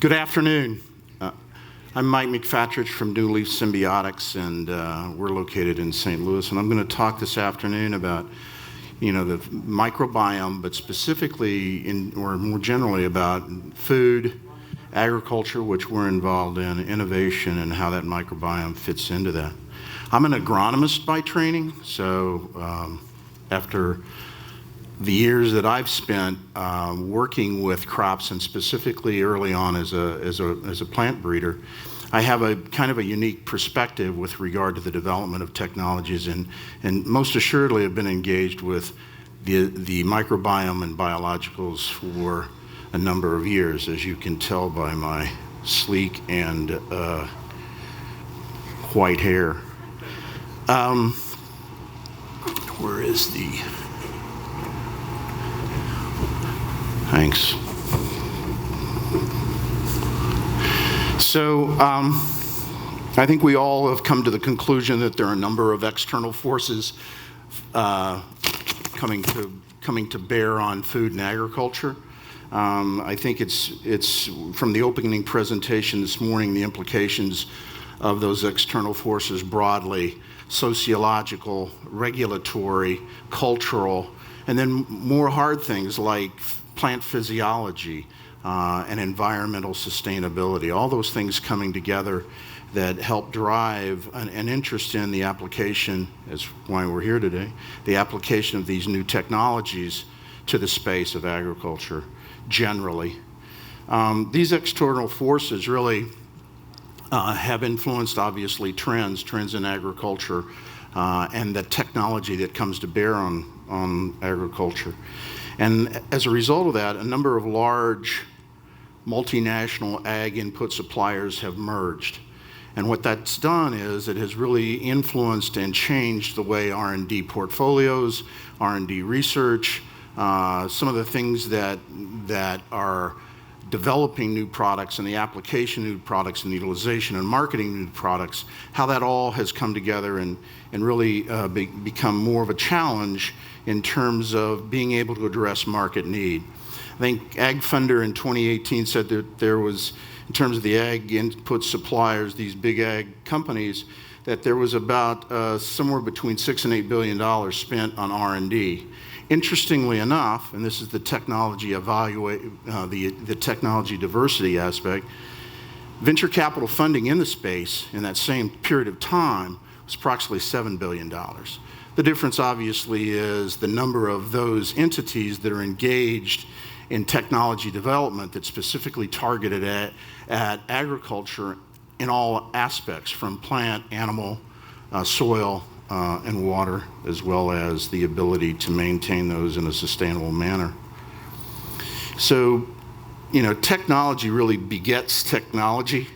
Good afternoon. I'm Mike McFatrich from NewLeaf Symbiotics, and we're located in St. Louis. And I'm going to talk this afternoon about, the microbiome, but specifically, or more generally, about food, agriculture, which we're involved in, innovation, and how that microbiome fits into that. I'm an agronomist by training, so after the years that I've spent working with crops, and specifically early on as a plant breeder, I have a kind of a unique perspective with regard to the development of technologies, and most assuredly have been engaged with the microbiome and biologicals for a number of years, as you can tell by my sleek and white hair. Where is the... Thanks. So I think we all have come to the conclusion that there are a number of external forces coming to bear on food and agriculture. I think it's from the opening presentation this morning, the implications of those external forces broadly, sociological, regulatory, cultural, and then more hard things like plant physiology and environmental sustainability, all those things coming together that help drive an interest in the application, that's why we're here today, the application of these new technologies to the space of agriculture generally. These external forces really have influenced, obviously, trends in agriculture and the technology that comes to bear on agriculture. And as a result of that, a number of large multinational ag input suppliers have merged. And what that's done is it has really influenced and changed the way R&D portfolios, R&D research, some of the things that are developing new products and the application of new products and the utilization and marketing new products, how that all has come together and really become more of a challenge in terms of being able to address market need. I think AgFunder in 2018 said that there was, in terms of the ag input suppliers, these big ag companies, that there was about somewhere between $6 and $8 billion spent on R&D. Interestingly enough, and this is the technology the technology diversity aspect, venture capital funding in the space in that same period of time was approximately $7 billion. The difference, obviously, is the number of those entities that are engaged in technology development that's specifically targeted at agriculture in all aspects, from plant, animal, soil, and water, as well as the ability to maintain those in a sustainable manner. So, technology really begets technology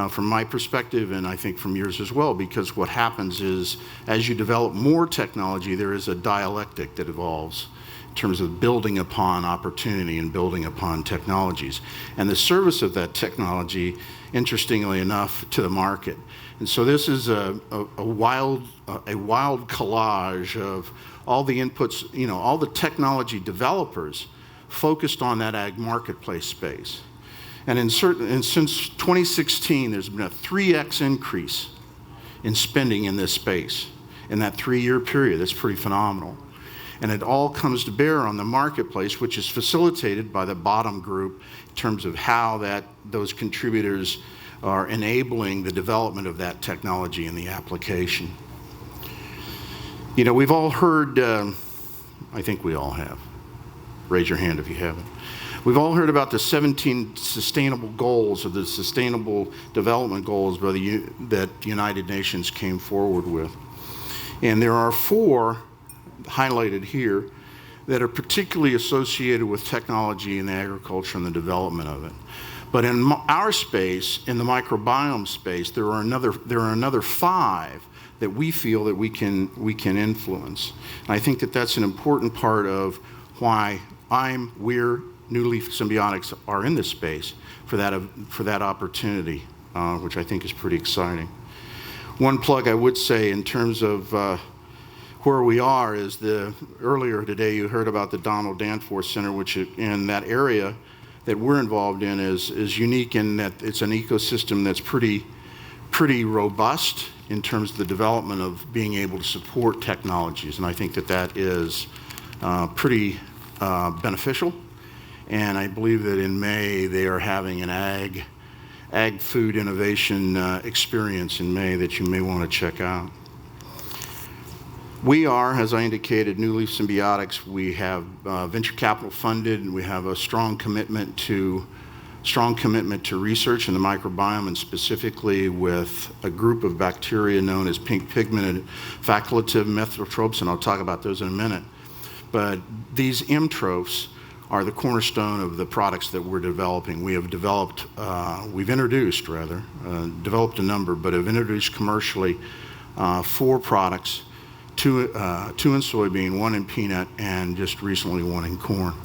from my perspective, and I think from yours as well, because what happens is as you develop more technology, there is a dialectic that evolves in terms of building upon opportunity and building upon technologies. And the service of that technology, interestingly enough, to the market. And so this is a wild collage of all the inputs, all the technology developers focused on that ag marketplace space. And since 2016, there's been a 3x increase in spending in this space in that 3-year period. That's pretty phenomenal. And it all comes to bear on the marketplace, which is facilitated by the bottom group in terms of how those contributors are enabling the development of that technology and the application. We've all heard, I think we all have. Raise your hand if you haven't. We've all heard about the 17 sustainable goals, or the sustainable development goals that the United Nations came forward with. And there are 4 highlighted here that are particularly associated with technology and agriculture and the development of it. But in our space, in the microbiome space, there are another 5 that we feel that we can influence. And I think that that's an important part of why we're NewLeaf Symbiotics are in this space for that opportunity, which I think is pretty exciting. One plug I would say in terms of where we are is earlier today you heard about the Donald Danforth Center, which in that area that we're involved in is unique in that it's an ecosystem that's pretty robust in terms of the development of being able to support technologies. And I think that is pretty beneficial. And I believe that in May they are having an ag food innovation experience in May that you may want to check out. We are, as I indicated, NewLeaf Symbiotics. We have venture capital funded, and we have a strong commitment to research in the microbiome, and specifically with a group of bacteria known as pink pigmented facultative methyltropes, and I'll talk about those in a minute. But these emtrophs are the cornerstone of the products that we're developing. We've introduced developed a number, but have introduced commercially 4 products, two in soybean, 1 in peanut, and just recently 1 in corn,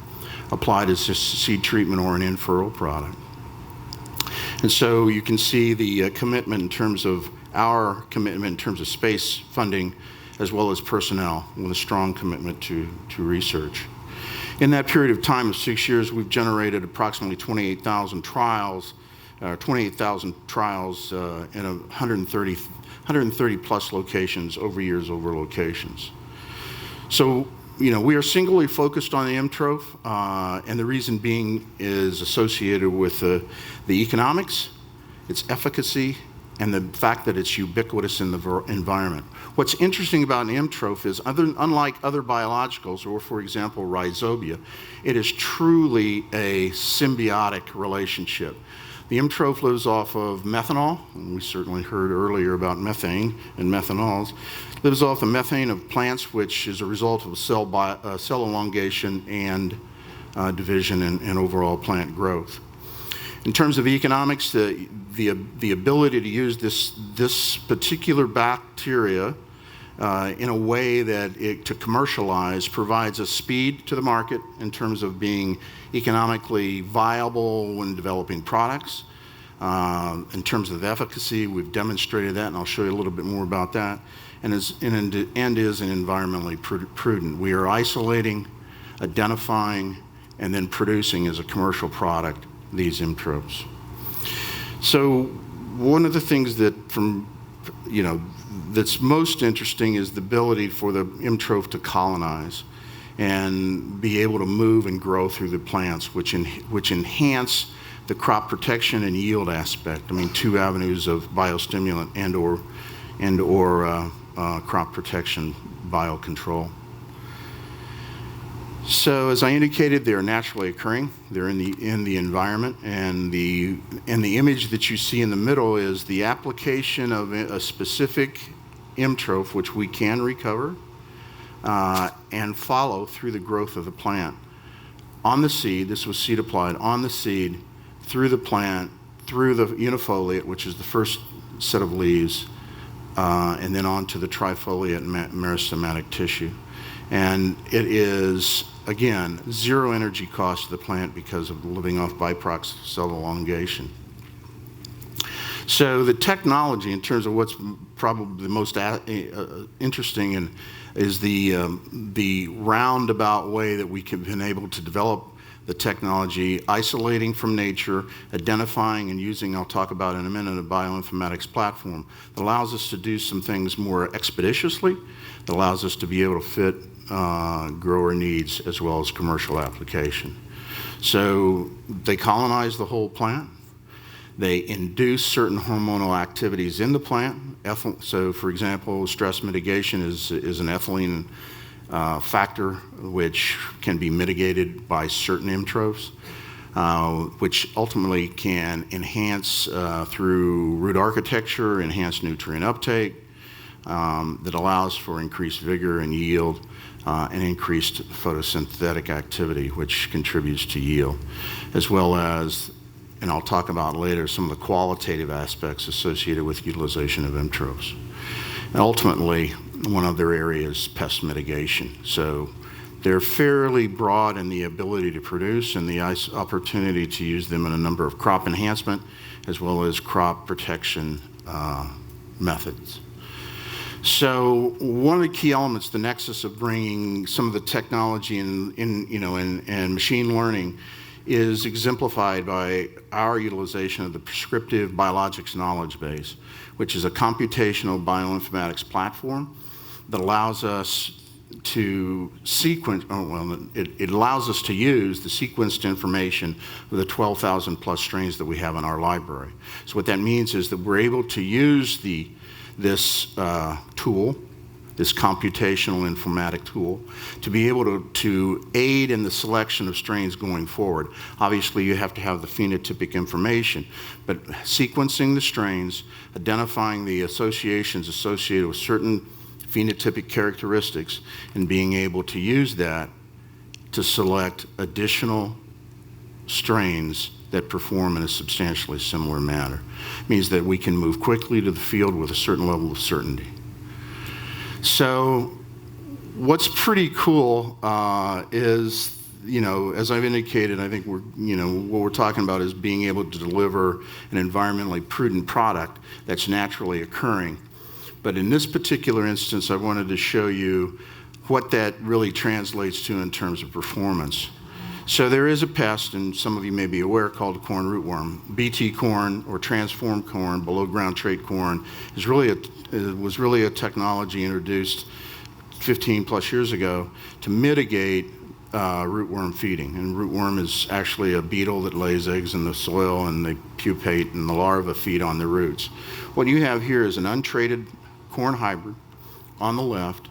applied as just seed treatment or an in-furrow product. And so you can see the commitment in terms of our commitment in terms of space funding as well as personnel, with a strong commitment to research. In that period of time of 6 years, we've generated approximately 28,000 trials in 130 plus locations over years over locations. So, we are singly focused on the emtroph, and the reason being is associated with the economics, its efficacy, and the fact that it's ubiquitous in the environment. What's interesting about an emtroph is, unlike other biologicals, or for example, rhizobia, it is truly a symbiotic relationship. The emtroph lives off of methanol, and we certainly heard earlier about methane and methanols. Lives off the methane of plants, which is a result of cell elongation and division and overall plant growth. In terms of economics, the ability to use this particular bacteria in a way that to commercialize provides a speed to the market in terms of being economically viable when developing products. In terms of efficacy, we've demonstrated that, and I'll show you a little bit more about that. And is environmentally prudent. We are isolating, identifying, and then producing as a commercial product these emtrophs. So one of the things that's most interesting is the ability for the emtroph to colonize and be able to move and grow through the plants, which enhance the crop protection and yield aspect. I mean, 2 avenues of biostimulant and or crop protection biocontrol. So as I indicated, they're naturally occurring. They're in the environment, and the image that you see in the middle is the application of a specific emtroph, which we can recover and follow through the growth of the plant. On the seed, this was seed applied on the seed, through the plant, through the unifoliate, which is the first set of leaves, and then onto the trifoliate and meristematic tissue. And it is, again, 0 energy cost to the plant because of living off byproducts of cell elongation. So the technology, in terms of what's probably the most interesting is the roundabout way that we have been able to develop the technology, isolating from nature, identifying and using, I'll talk about in a minute, a bioinformatics platform that allows us to do some things more expeditiously, that allows us to be able to fit grower needs as well as commercial application. So they colonize the whole plant. They induce certain hormonal activities in the plant. So for example, stress mitigation is an ethylene factor which can be mitigated by certain emtrophs, which ultimately can enhance through root architecture, enhance nutrient uptake, that allows for increased vigor and yield and increased photosynthetic activity, which contributes to yield, as well as, and I'll talk about later, some of the qualitative aspects associated with utilization of emtrophs. And ultimately, one other area is pest mitigation. So they're fairly broad in the ability to produce and the opportunity to use them in a number of crop enhancement as well as crop protection methods. So one of the key elements, the nexus of bringing some of the technology and machine learning, is exemplified by our utilization of the prescriptive biologics knowledge base, which is a computational bioinformatics platform that allows us to sequence, it allows us to use the sequenced information of the 12,000 plus strains that we have in our library. So what that means is that we're able to use this tool, this computational informatic tool, to be able to aid in the selection of strains going forward. Obviously, you have to have the phenotypic information, but sequencing the strains, identifying the associations associated with certain phenotypic characteristics, and being able to use that to select additional strains that perform in a substantially similar manner. It means that we can move quickly to the field with a certain level of certainty. So what's pretty cool is, as I've indicated, I think what we're talking about is being able to deliver an environmentally prudent product that's naturally occurring. But in this particular instance, I wanted to show you what that really translates to in terms of performance. So there is a pest, and some of you may be aware, called corn rootworm. BT corn, or transformed corn, below ground trait corn, was really a technology introduced 15 plus years ago to mitigate rootworm feeding. And rootworm is actually a beetle that lays eggs in the soil, and they pupate, and the larvae feed on the roots. What you have here is an untreated corn hybrid on the left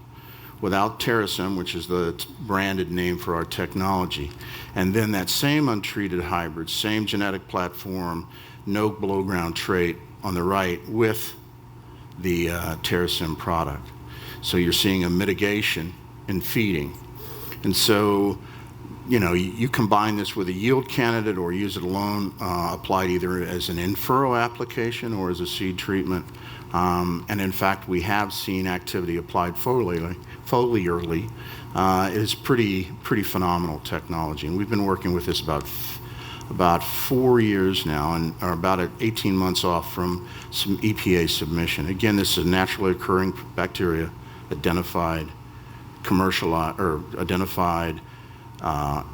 without Terrasem, which is the branded name for our technology. And then that same untreated hybrid, same genetic platform, no below ground trait on the right with the Terrasem product. So you're seeing a mitigation in feeding. And so, you combine this with a yield candidate or use it alone, applied either as an in-furrow application or as a seed treatment. And in fact, we have seen activity applied foliarly. It is pretty phenomenal technology. And we've been working with this about 4 years now, and are about 18 months off from some EPA submission. Again, this is a naturally occurring bacteria identified,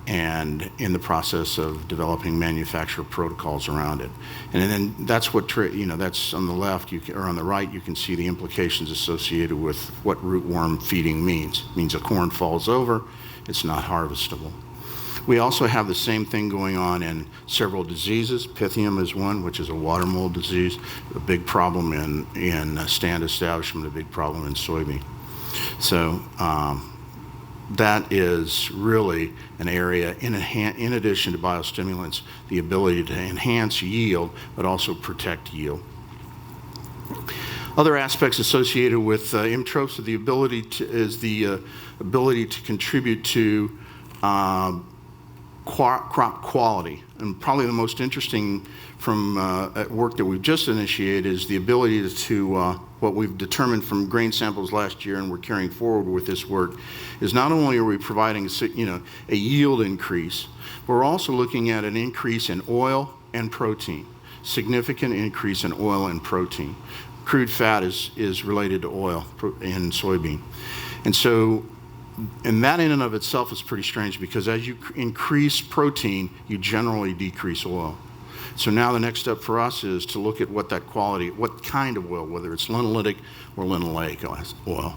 and in the process of developing manufacturer protocols around it. And then that's that's on the left, or on the right, you can see the implications associated with what rootworm feeding means. It means a corn falls over, it's not harvestable. We also have the same thing going on in several diseases. Pythium is one, which is a water mold disease, a big problem in stand establishment, a big problem in soybean. So, that is really an area, in addition to biostimulants, the ability to enhance yield, but also protect yield. Other aspects associated with imtropes are the ability to contribute to crop quality. And probably the most interesting from work that we've just initiated is the ability to, what we've determined from grain samples last year, and we're carrying forward with this work, is not only are we providing a yield increase, but we're also looking at an increase in oil and protein, significant increase in oil and protein. Crude fat is related to oil in soybean. And so, and that in and of itself is pretty strange, because as you increase protein, you generally decrease oil. So now the next step for us is to look at what that quality, what kind of oil, whether it's linoleic or linoleic oil.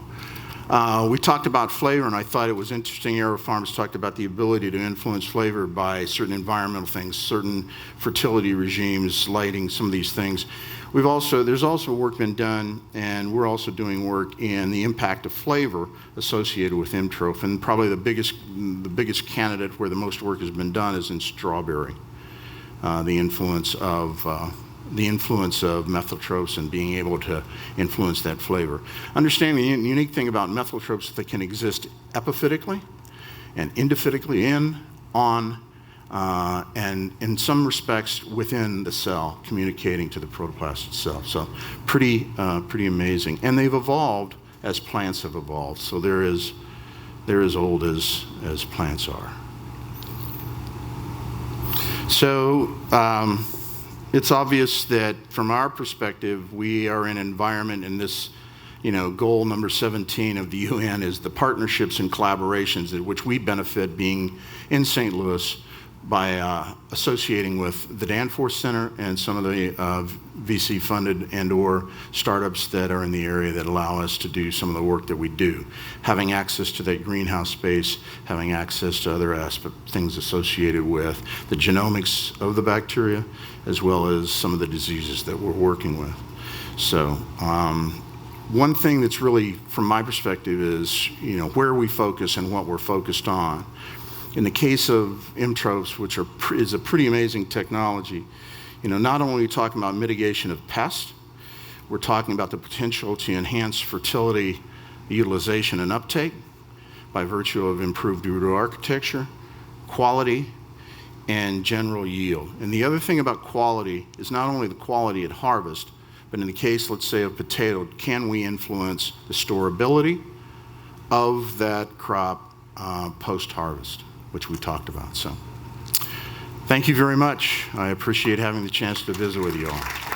We talked about flavor, and I thought it was interesting. AeroFarms talked about the ability to influence flavor by certain environmental things, certain fertility regimes, lighting, some of these things. There's also work been done, and we're also doing work in the impact of flavor associated with imtroph. And probably the biggest candidate where the most work has been done is in strawberry. The influence of methyltropes and being able to influence that flavor. Understanding the unique thing about methyltropes, that can exist epiphytically and endophytically, on, and in some respects within the cell, communicating to the protoplast itself. So pretty amazing. And they've evolved as plants have evolved. So they're as old as plants are. So it's obvious that from our perspective, we are in an environment, in this, goal number 17 of the UN is the partnerships and collaborations in which we benefit, being in St. Louis, by associating with the Danforth Center and some of the VC-funded and/or startups that are in the area that allow us to do some of the work that we do. Having access to that greenhouse space, having access to other things associated with the genomics of the bacteria, as well as some of the diseases that we're working with. So one thing that's really, from my perspective, is where we focus and what we're focused on. In the case of emtrophs, which is a pretty amazing technology, not only are we talking about mitigation of pests, we're talking about the potential to enhance fertility utilization and uptake by virtue of improved root architecture, quality, and general yield. And the other thing about quality is not only the quality at harvest, but in the case, let's say, of potato, can we influence the storability of that crop post-harvest, which we talked about. So thank you very much. I appreciate having the chance to visit with you all.